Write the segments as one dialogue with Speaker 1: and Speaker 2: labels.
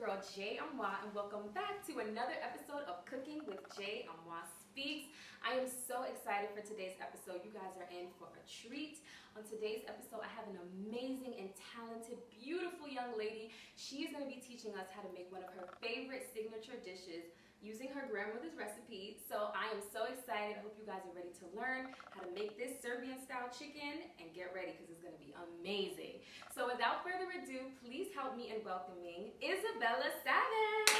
Speaker 1: girl JAmoah, and welcome back to another episode of Cooking with JAmoah Speaks. I am so excited for today's episode. You guys are in for a treat. On today's episode, I have an amazing and talented, beautiful young lady. She is going to be teaching us how to make one of her favorite signature dishes using her grandmother's recipe. So I am so excited. I hope you guys are ready to learn how to make this Serbian style chicken, and get ready because it's going to be amazing. So without further ado, please help me in welcoming Izabella Savich.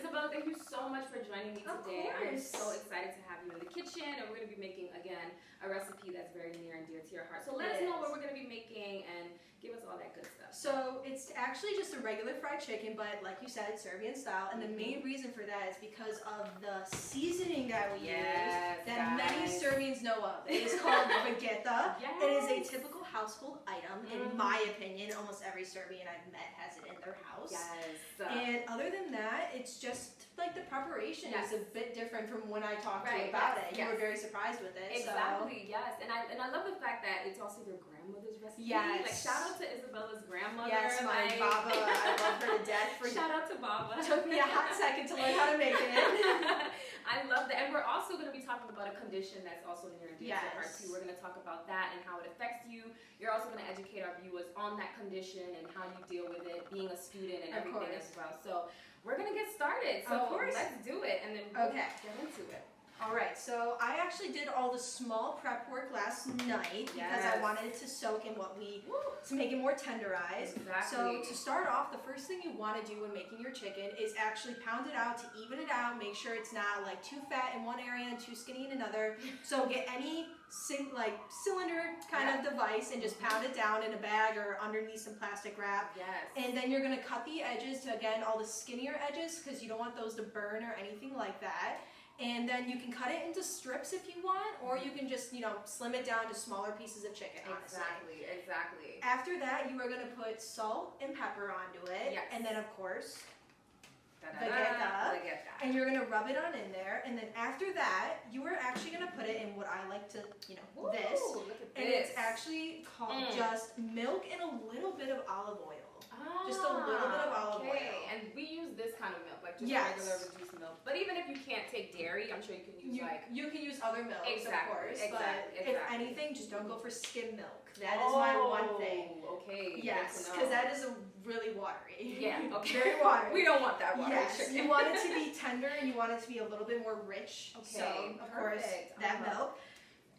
Speaker 1: Isabella, thank you so much for joining me today. I'm so excited to have you in the kitchen, and we're going to be making, again, a recipe that's very near and dear to your heart. So let us know what we're going to be making and give us all that good stuff.
Speaker 2: So it's actually just a regular fried chicken, but like you said, Serbian style. And the main reason for that is because of the seasoning that we use that many Serbians know of. It is called Vegeta. It is a typical household item. In my opinion, almost every Serbian I've met has it in their house. And other than that, it's just like the preparation is a bit different from when I talked to you about it. You were very surprised with it.
Speaker 1: Exactly, yes. And I love the fact that it's also your grandmother's recipe. Like, shout out to Isabella's grandmother.
Speaker 2: Yes, my Baba. I love her to death.
Speaker 1: Shout out to Baba.
Speaker 2: Took me a hot second to learn how to make it.
Speaker 1: I love that. And we're also going to be talking about a condition that's also near and dear to your heart too. We're going to talk about that and how it affects you. You're also going to educate our viewers on that condition and how you deal with it, being a student and everything as well. So we're going to get started. So let's do it, and then we'll get into it.
Speaker 2: All right, so I actually did all the small prep work last night because I wanted it to soak in to make it more tenderized. So to start off, the first thing you want to do when making your chicken is actually pound it out to even it out. Make sure it's not like too fat in one area and too skinny in another. So get any cylinder kind of device and just pound it down in a bag or underneath some plastic wrap. And then you're going to cut the edges to, again, all the skinnier edges because you don't want those to burn or anything like that. And then you can cut it into strips if you want, or you can just, slim it down to smaller pieces of chicken, honestly.
Speaker 1: Exactly.
Speaker 2: After that, you are going to put salt and pepper onto it. And then, of course, Vegeta. And you're going to rub it on in there. And then after that, you are actually going to put it in what I like to, this. And it's actually called just milk and a little bit of olive oil. Just a little bit of olive oil.
Speaker 1: And we use this kind of milk, like just regular reduced milk. But even if you can't take dairy, I'm sure you can use
Speaker 2: You can use other milks, of course. But if anything, just don't go for skim milk. That is my one thing. Yes, because that is really watery. Very watery.
Speaker 1: We don't want that watery chicken.
Speaker 2: You want it to be tender and you want it to be a little bit more rich. So, of course, that milk.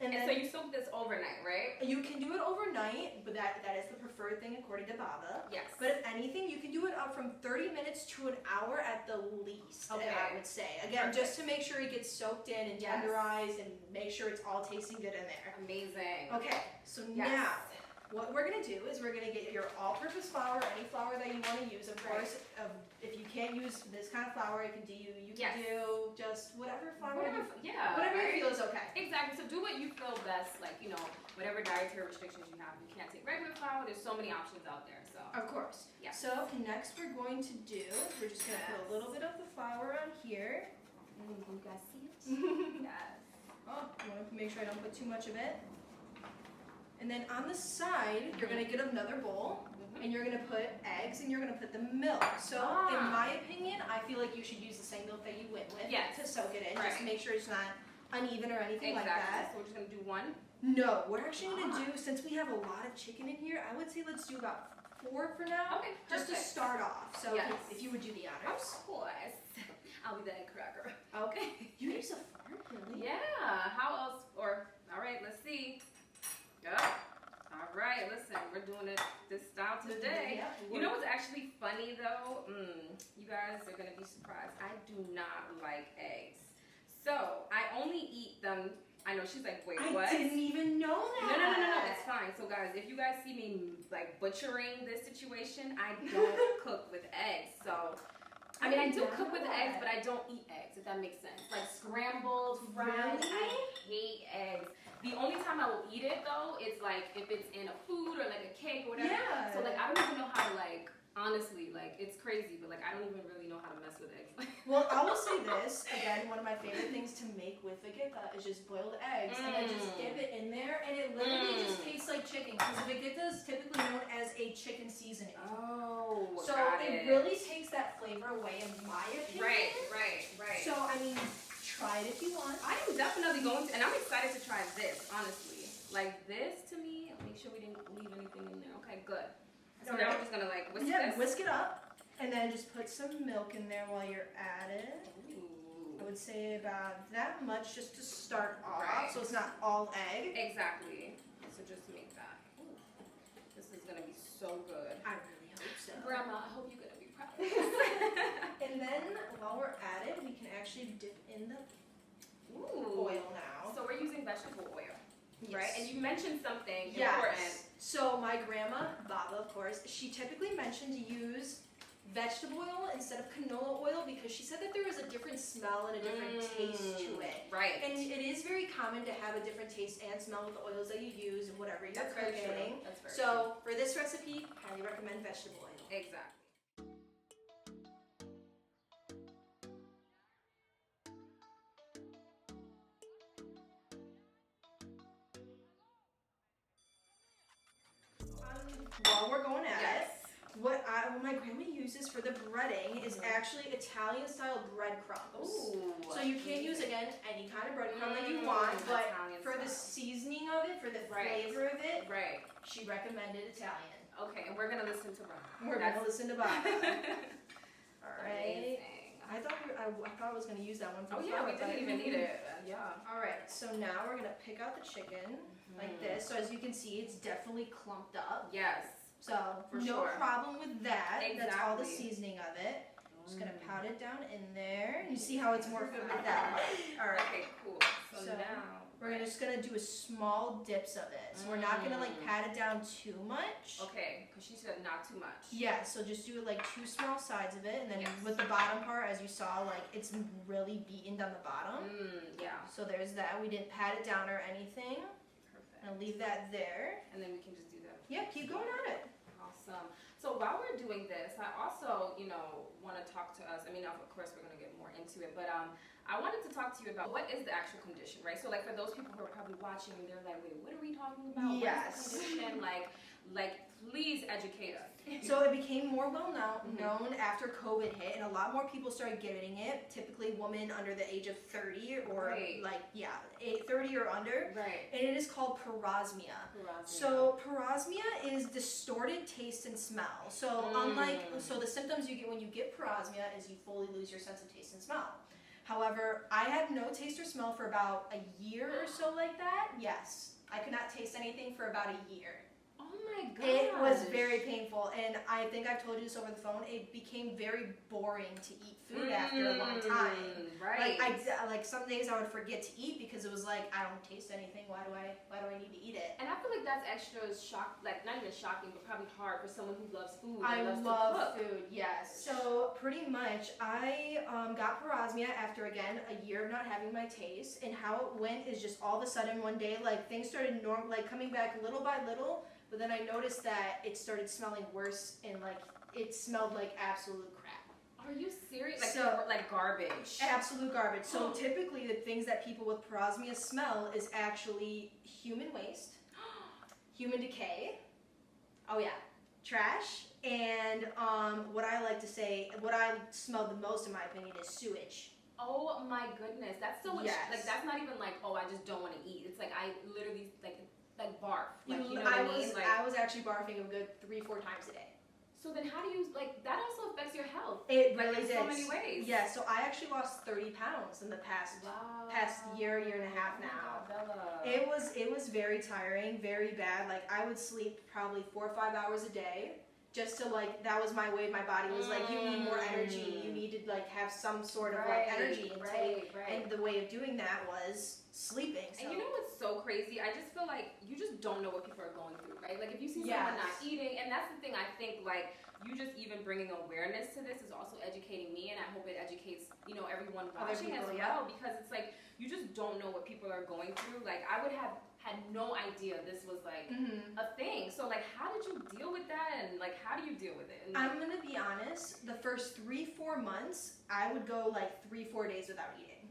Speaker 1: And so you soak this overnight, right?
Speaker 2: You can do it overnight, but that is the preferred thing according to Baba. But if anything, you can do it up from 30 minutes to an hour at the least, I would say. Again, just to make sure it gets soaked in and tenderized and make sure it's all tasting good in there.
Speaker 1: Amazing.
Speaker 2: Okay, so now, what we're going to do is we're going to get your all-purpose flour, any flour that you want to use. Of course, if you can't use this kind of flour, you can do just whatever flour, whatever you feel is okay.
Speaker 1: Exactly. So do what you feel best, like, whatever dietary restrictions you have. You can't take regular flour. There's so many options out there. So
Speaker 2: of course. So next we're going to do, we're just going to put a little bit of the flour on here.
Speaker 1: You guys see it?
Speaker 2: Oh, I want to make sure I don't put too much of it. And then on the side, you're going to get another bowl, and you're going to put eggs, and you're going to put the milk. So, in my opinion, I feel like you should use the same milk that you went with to soak it in, just to make sure it's not uneven or anything like that.
Speaker 1: So we're just going to do one?
Speaker 2: No, we're actually going to do, since we have a lot of chicken in here, I would say let's do about 4 for now, just to start off. So, if you would do the honors.
Speaker 1: Of course. I'll be the egg cracker.
Speaker 2: Okay. You use a fork, really?
Speaker 1: Yeah. How else? All right, let's see. All right, listen, we're doing it this style today. You know what's actually funny though? You guys are gonna be surprised. I do not like eggs. So I only eat them. I know she's like, wait, what?
Speaker 2: I didn't even know that.
Speaker 1: No, it's fine. So guys, if you guys see me like butchering this situation, I don't cook with eggs. So I mean, I do cook with eggs, but I don't eat eggs, if that makes sense. Like scrambled, fried, I hate eggs. The only time I will eat it though is like if it's in a food or like a cake or whatever. So like I don't even know how to honestly, it's crazy, but I don't even really know how to mess with eggs.
Speaker 2: Well, I will say this, again, one of my favorite things to make with Vegeta is just boiled eggs, and then just dip it in there, and it literally just tastes like chicken, because Vegeta is typically known as a chicken seasoning.
Speaker 1: Oh,
Speaker 2: so it really takes that flavor away, in my opinion.
Speaker 1: Right.
Speaker 2: So, I mean, try it if you want.
Speaker 1: I am definitely going to, and I'm excited to try this, honestly. Like this, to me, make sure we didn't leave anything in there. Okay, good. So now we're just going to like whisk this.
Speaker 2: Whisk it up. And then just put some milk in there while you're at it. Ooh. I would say about that much just to start off, so it's not all egg.
Speaker 1: Exactly. So just make that. Ooh. This is gonna be so good.
Speaker 2: I really hope so.
Speaker 1: Grandma, I hope you're gonna be proud.
Speaker 2: And then while we're at it, we can actually dip in the oil now.
Speaker 1: So we're using vegetable oil, right?
Speaker 2: Yes.
Speaker 1: And you mentioned something important.
Speaker 2: So my grandma, Baba, of course, she typically mentioned to use vegetable oil instead of canola oil because she said that there was a different smell and a different taste to it.
Speaker 1: Right.
Speaker 2: And it is very common to have a different taste and smell with the oils that you use and whatever you're cooking.
Speaker 1: That's very
Speaker 2: true. For this recipe, highly recommend vegetable oil.
Speaker 1: Exactly.
Speaker 2: While we're going at it, what my grandma uses for the breading is actually Italian-style breadcrumbs.
Speaker 1: Ooh,
Speaker 2: so you can use, again, any kind of breadcrumb that you want, but for the seasoning of it, for the flavor of it, she recommended Italian.
Speaker 1: Okay, and we're going to listen to Bob.
Speaker 2: We're going to listen to Bob. All right.
Speaker 1: Amazing.
Speaker 2: I thought I was going to use that one for
Speaker 1: we didn't even need it.
Speaker 2: All right, so now we're going to pick out the chicken like this. So as you can see, it's definitely clumped up.
Speaker 1: Yes.
Speaker 2: So no problem with that.
Speaker 1: Exactly.
Speaker 2: That's all the seasoning of it. Just gonna pat it down in there. You see how it's more fluid that way. All right.
Speaker 1: Okay, cool. So now
Speaker 2: we're just gonna do a small dips of it. So we're not gonna like pat it down too much.
Speaker 1: Okay, because she said not too much.
Speaker 2: Yeah. So just do it like 2 small sides of it, and then with the bottom part, as you saw, like it's really beaten down the bottom.
Speaker 1: Yeah.
Speaker 2: So there's that. We didn't pat it down or anything.
Speaker 1: Perfect.
Speaker 2: I'll leave that there.
Speaker 1: And then we can just do that.
Speaker 2: Yeah. Keep going at it.
Speaker 1: Awesome. So while we're doing this, I also, want to talk to us. I mean, of course, we're going to get more into it, but I wanted to talk to you about what is the actual condition, right? So, like, for those people who are probably watching and they're like, wait, what are we talking about?
Speaker 2: Yes.
Speaker 1: What is the condition? Like, please educate us.
Speaker 2: So it became more well known after COVID hit, and a lot more people started getting it. Typically, women under the age of 30 or 30 or under.
Speaker 1: Right.
Speaker 2: And it is called parosmia. So parosmia is distorted taste and smell. So the symptoms you get when you get parosmia is you fully lose your sense of taste and smell. However, I had no taste or smell for about a year or so like that. Yes, I could not taste anything for about a year.
Speaker 1: Oh my god.
Speaker 2: It was very painful, and I think I've told you this over the phone. It became very boring to eat food after a long time.
Speaker 1: Right.
Speaker 2: Like some days I would forget to eat because it was like I don't taste anything. Why do I need to eat it?
Speaker 1: And I feel like that's extra not even shocking, but probably hard for someone who loves food.
Speaker 2: I
Speaker 1: loves
Speaker 2: love
Speaker 1: to cook.
Speaker 2: food. Yes. So pretty much, I got parosmia after again a year of not having my taste, and how it went is just all of a sudden one day like things started coming back little by little. But then I noticed that it started smelling worse, and like it smelled like absolute crap.
Speaker 1: Are you serious? Like garbage.
Speaker 2: Absolute garbage. So typically the things that people with parosmia smell is actually human waste, human decay, trash, and what I like to say, what I smell the most in my opinion is sewage.
Speaker 1: Oh my goodness, that's so much.
Speaker 2: Yes.
Speaker 1: Like that's not even like, oh, I just don't want to eat. It's like I literally like barf. Like, you know
Speaker 2: I
Speaker 1: what I mean?
Speaker 2: I was actually barfing a good 3-4 times a day.
Speaker 1: So then how do you, that also affects your health.
Speaker 2: It really
Speaker 1: in so many ways.
Speaker 2: Yeah, so I actually lost 30 pounds in the past year and a half now.
Speaker 1: Bella.
Speaker 2: It was very tiring, very bad. Like I would sleep probably 4 or 5 hours a day. Just to that was my way. My body was like, you need more energy. You need to have some sort of energy. And the way of doing that was sleeping. So.
Speaker 1: And you know what's so crazy? I just feel like you just don't know what people are going through, right? Like if you see someone not eating, and that's the thing. I think you just even bringing awareness to this is also educating me, and I hope it educates everyone watching as well, because it's like you just don't know what people are going through. Like I would have had no idea this was like a thing. So like, how did you deal with that, and like, how do you deal with it? And,
Speaker 2: I'm gonna be honest. The first 3-4 months, I would go like 3-4 days without eating.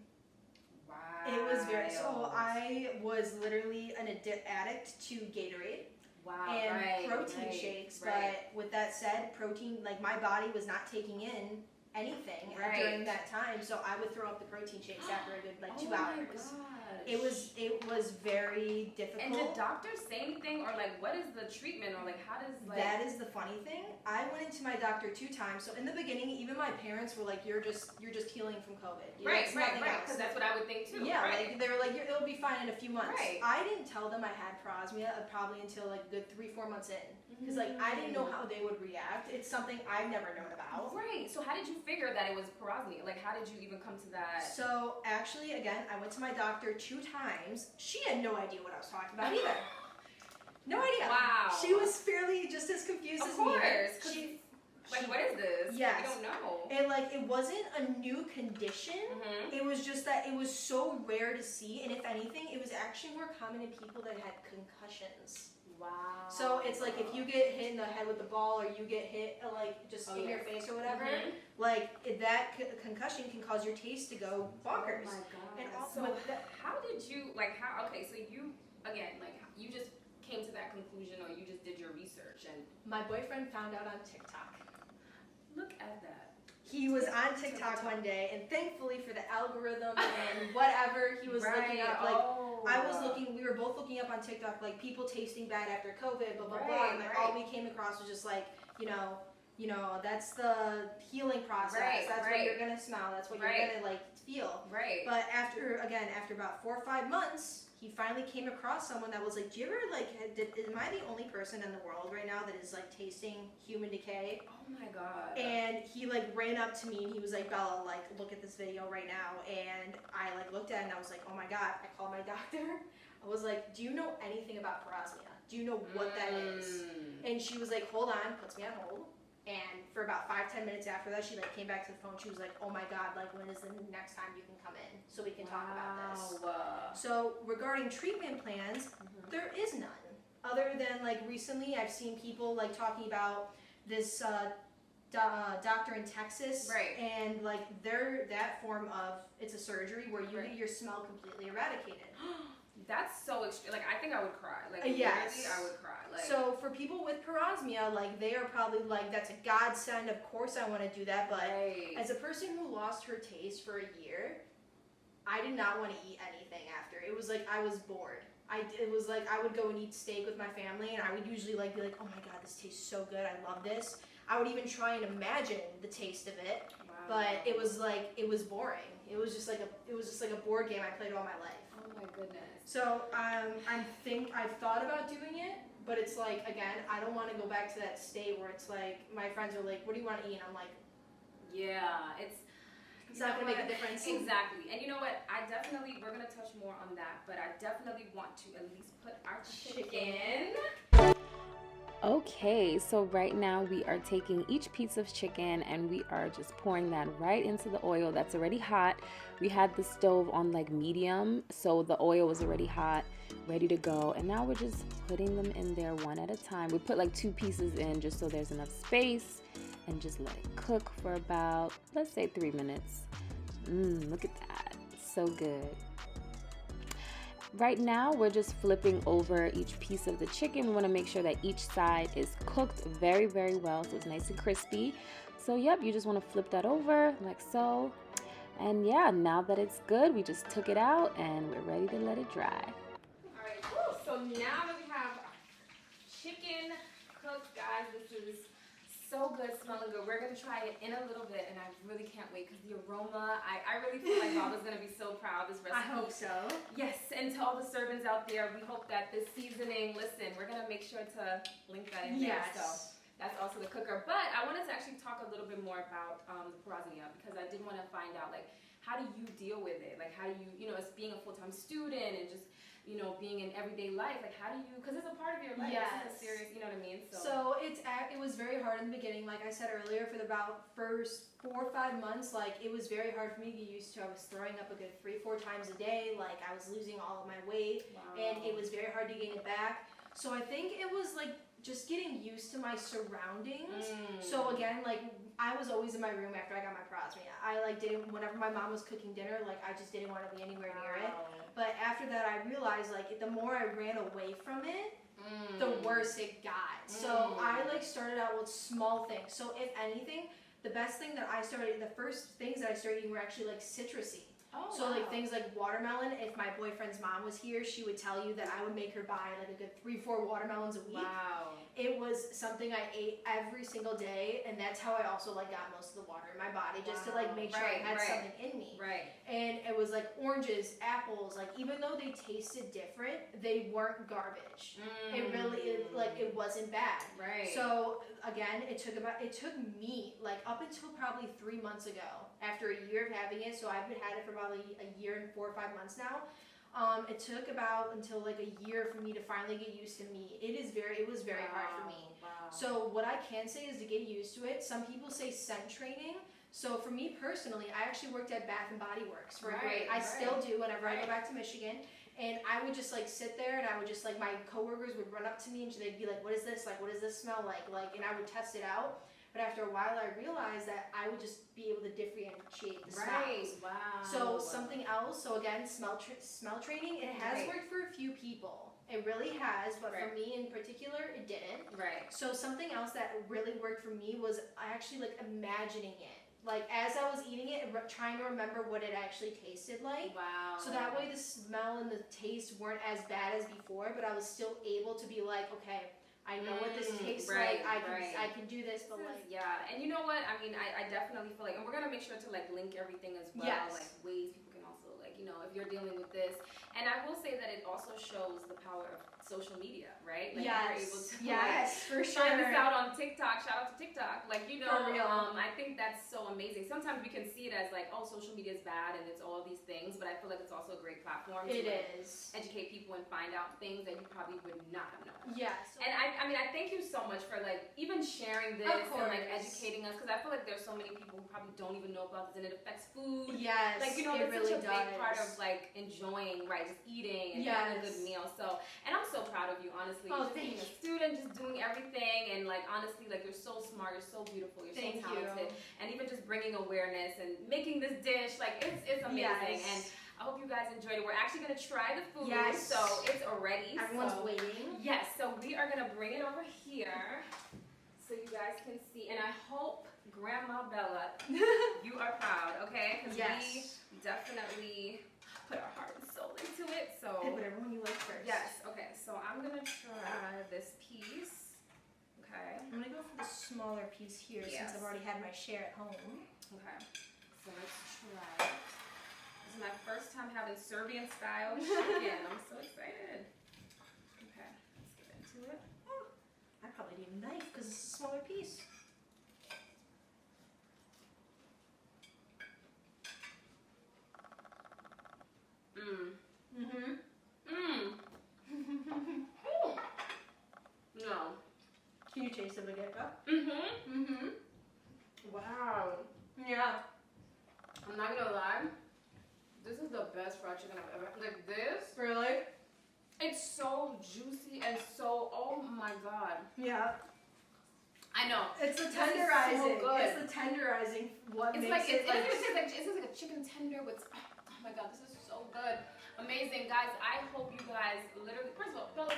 Speaker 1: wow.
Speaker 2: It was very. So I was literally an addict to Gatorade.
Speaker 1: Wow.
Speaker 2: And protein shakes. But with that said, protein, like my body was not taking in anything during that time, so I would throw up the protein shakes after a good like 2 hours. It was very difficult.
Speaker 1: And did doctors say anything, or like what is the treatment, or like how does like?
Speaker 2: That is the funny thing. I went into my doctor 2 times. So in the beginning, even my parents were like, "You're just healing from COVID."
Speaker 1: Right, because that's what I would think too.
Speaker 2: Yeah, like they were like, "It'll be fine in a few months."
Speaker 1: Right.
Speaker 2: I didn't tell them I had parosmia probably until like a good 3-4 months in, because like I didn't know how they would react. It's something I've never known about.
Speaker 1: Right. So how did you figure that it was parosmia? Like how did you even come to that?
Speaker 2: So actually, again, I went to my doctor 2 times. She had no idea what I was talking about either. No idea.
Speaker 1: Wow.
Speaker 2: She was fairly just as confused as me.
Speaker 1: Of course. Like, what is this?
Speaker 2: Yes.
Speaker 1: I don't know.
Speaker 2: And like, it wasn't a new condition. It was just that it was so rare to see, and if anything, it was actually more common in people that had concussions.
Speaker 1: Wow.
Speaker 2: So it's like if you get hit in the head with the ball, or you get hit like just in your face or whatever, like that concussion can cause your taste to go bonkers.
Speaker 1: Oh my god.
Speaker 2: And
Speaker 1: so how did you okay, so you again, like you just came to that conclusion, or you just did your research? And
Speaker 2: my boyfriend found out on TikTok.
Speaker 1: Look at that.
Speaker 2: He was on TikTok one day, and thankfully for the algorithm and whatever, he was looking up, like, we were both looking up on TikTok, like, people tasting bad after COVID, blah, blah, blah, and like, all we came across was just like, you know, that's the healing process, that's what you're gonna smell, that's what you're gonna, like, feel. Right. But after about 4 or 5 months, he finally came across someone that was like, do you ever, like, am I the only person in the world right now that is, like, tasting human decay?
Speaker 1: Oh my god.
Speaker 2: And he, like, ran up to me and he was like, Bella, like, look at this video right now. And I, like, looked at it and I was like, oh my god. I called my doctor. I was like, do you know anything about parosmia? Do you know what that is? And she was like, hold on, puts me on hold. And for about 5-10 minutes after that, she like came back to the phone. She was like, "Oh my god, like when is the next time you can come in so we can talk about this?" So regarding treatment plans, there is none. Other than like recently, I've seen people like talking about this doctor in Texas, and like that form of it's a surgery where you get your smell completely eradicated.
Speaker 1: That's so extreme. Like, I think I would cry. Like,
Speaker 2: yes.
Speaker 1: I would cry. Like,
Speaker 2: so for people with parosmia, like, they are probably like, that's a godsend. Of course I want to do that. But as a person who lost her taste for a year, I did not want to eat anything after. It was like I was bored. It was like I would go and eat steak with my family, and I would usually like be like, oh my god, this tastes so good. I love this. I would even try and imagine the taste of it. Wow. But it was like, it was boring. It was just like a board game I played all my life.
Speaker 1: Oh my goodness.
Speaker 2: So I've thought about doing it, but it's like, again, I don't want to go back to that state where it's like my friends are like, what do you want to eat? And I'm like,
Speaker 1: yeah, it's
Speaker 2: not going to make a difference.
Speaker 1: Exactly. And you know what? We're going to touch more on that, but I definitely want to at least put our chicken. Okay, so right now we are taking each piece of chicken and we are just pouring that right into the oil that's already hot. We had the stove on like medium, so the oil was already hot, ready to go. And now we're just putting them in there one at a time. We put like 2 pieces in just so there's enough space, and just let it cook for about, let's say 3 minutes. Look at that, so good. Right now, we're just flipping over each piece of the chicken. We want to make sure that each side is cooked very, very well, so it's nice and crispy. So, yep, you just want to flip that over like so. And yeah, now that it's good, we just took it out and we're ready to let it dry. All right, so now that we have chicken cooked, guys, this is so good, smelling good. We're going to try it in a little bit, and I really can't wait because the aroma, I really feel like Baba's going to be so proud of this recipe.
Speaker 2: I hope so.
Speaker 1: Yes, and to all the Serbians out there, we hope that this seasoning, listen, we're going to make sure to link that in there. So that's also the cooker. But I wanted to actually talk a little bit more about the parosmia, because I did want to find out, like, how do you deal with it? Like, how do you, as being a full-time student and just, you know, being in everyday life? Like, how do you, because it's a part of your life.
Speaker 2: Yes.
Speaker 1: It's a serious, you know what I mean?
Speaker 2: So it was very hard in the beginning. Like I said earlier, for the about first 4 or 5 months, like it was very hard for me to get used to. I was throwing up a good 3-4 times a day. Like I was losing all of my weight, and it was very hard to gain it back. So I think it was like just getting used to my surroundings. So again, like I was always in my room after I got my parosmia. I like didn't, whenever my mom was cooking dinner, like I just didn't want to be anywhere near it. But after that, I realized like the more I ran away from it, the worse it got. So I like started out with small things. So if anything, the best thing that I started, the first things that I started eating were actually like citrusy. So like things like watermelon. If my boyfriend's mom was here, she would tell you that I would make her buy like a good 3-4 watermelons a week. It was something I ate every single day, and that's how I also like got most of the water in my body, just to like make sure I had something in me. And it was like oranges, apples, like even though they tasted different, they weren't garbage. It really it wasn't bad. So again, it took me like up until probably 3 months ago, after a year of having it. So I've had it for probably a year and 4 or 5 months now. It took about until like a year for me to finally get used to meat. It was very hard for me. So what I can say is to get used to it. Some people say scent training. So for me personally, I actually worked at Bath and Body Works for a grade. I still do whenever I go back to Michigan. And I would just like sit there, and I would just like, my coworkers would run up to me and they'd be like, what is this? Like, what does this smell like? And I would test it out. But after a while, I realized that I would just be able to differentiate the smells. So something else. So again, smell training. It has worked for a few people. It really has, but for me in particular, it didn't. So something else that really worked for me was actually like imagining it. Like as I was eating it, trying to remember what it actually tasted like. So that way the smell and the taste weren't as bad as before, but I was still able to be like, okay, I know what this tastes like. I can do this, but like
Speaker 1: and you know what? I mean, I definitely feel like, and we're gonna make sure to like link everything as well, like ways people can also like, you know, if you're dealing with this. And I will say that it also shows the power of social media, right? Like you're able to
Speaker 2: for sure.
Speaker 1: find this out on TikTok. Shout out to TikTok. Like, you know,
Speaker 2: for real.
Speaker 1: I think that's so amazing. Sometimes we can see it as like, oh, social media is bad and it's all these things, but I feel like it's also a great platform to educate people and find out things that you probably would not have known. And I mean, I thank you so much for like even sharing this and like educating us, because I feel like there's so many people who probably don't even know about this, and it affects food. Like, you know, it's
Speaker 2: really
Speaker 1: such a big part of like enjoying, just eating and having a good meal. So, and I'm so proud of you, honestly. Just being a student, just doing everything, and like honestly, like you're so smart, you're so beautiful, you're so talented, and even just bringing awareness and making this dish, like it's amazing. And I hope you guys enjoyed it. We're actually gonna try the food, so it's already.
Speaker 2: Everyone's waiting.
Speaker 1: So we are gonna bring it over here so you guys can see, and I hope Grandma Bella, you are proud, okay? Because we definitely put our heart and soul into it. So
Speaker 2: whatever one you like first.
Speaker 1: Okay. So I'm gonna try this piece. Okay.
Speaker 2: I'm gonna go for the smaller piece here since I've already had my share at home.
Speaker 1: Okay. So let's try it. This is my first time having Serbian style chicken. I'm so excited. Okay. Let's get into it.
Speaker 2: I probably need a knife because it's a smaller piece.
Speaker 1: No.
Speaker 2: Can you taste the Vegeta?
Speaker 1: Wow. I'm not gonna lie. This is the best fried chicken I've ever had. Like this.
Speaker 2: Really?
Speaker 1: It's so juicy and so, oh my god. I know.
Speaker 2: It's the tenderizing.
Speaker 1: So good.
Speaker 2: It's the tenderizing. What
Speaker 1: it's
Speaker 2: makes
Speaker 1: like,
Speaker 2: it like...
Speaker 1: It tastes like a chicken tender with, oh my god, this is so good. Amazing, guys. I hope you guys literally, first of all, Bella,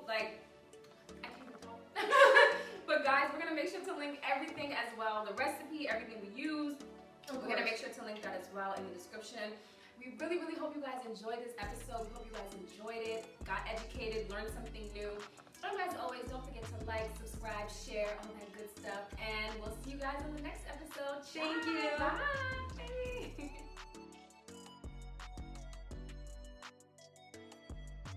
Speaker 1: like, I can't even talk. But guys, we're gonna make sure to link everything as well. The recipe, everything we used. We're gonna make sure to link that as well in the description. We really, really hope you guys enjoyed this episode. We hope you guys enjoyed it, got educated, learned something new. And as always, don't forget to like, subscribe, share, all that good stuff. And we'll see you guys in the next episode.
Speaker 2: Thank you.
Speaker 1: Bye.